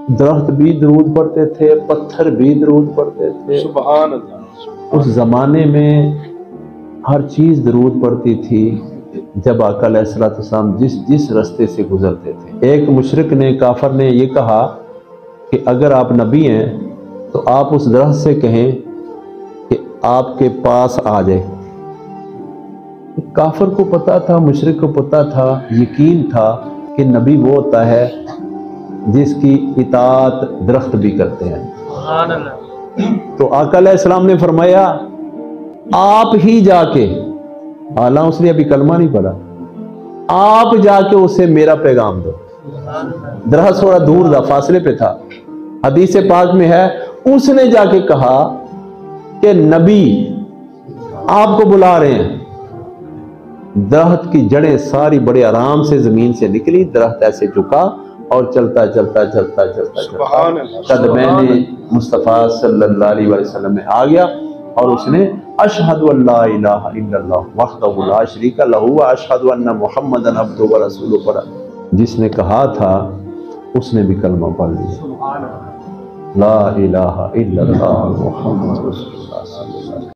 درخت بھی درود پڑھتے تھے، پتھر بھی درود پڑھتے تھے۔ سبحان اللہ۔ اس زمانے میں ہر چیز درود پڑھتی تھی جب آقا علیہ السلام جس رستے سے گزرتے تھے۔ ایک مشرک نے، کافر نے یہ کہا کہ اگر آپ نبی ہیں تو آپ اس درخت سے کہیں کہ آپ کے پاس آ جائے۔ کافر کو پتا تھا، مشرک کو پتا تھا، یقین تھا کہ نبی وہ ہوتا ہے جس کی اطاعت درخت بھی کرتے ہیں۔ سبحان اللہ۔ تو آقا علیہ السلام نے فرمایا آپ ہی جا کے، حالانکہ اس نے ابھی کلمہ نہیں پڑھا، آپ جا کے اسے میرا پیغام دو۔ درخت تھوڑا دور تھا، فاصلے پہ تھا۔ حدیث پاک میں ہے اس نے جا کے کہا کہ نبی آپ کو بلا رہے ہیں۔ درخت کی جڑیں ساری بڑے آرام سے زمین سے نکلی، درخت ایسے جھکا اور چلتا چلتا چلتا چلتا سبحان اللہ۔ قدمین مصطفیٰ صلی اللہ علیہ وسلم میں آ گیا اور اس نے اشہد ان لا الہ الا اللہ وحدہ لا شریک لہ واشہد ان محمدا عبدہ ورسولہ پڑھا۔ جس نے کہا تھا اس نے بھی کلمہ پڑھ لیا، لا الہ الا اللہ محمد رسول اللہ صلی اللہ علیہ وسلم۔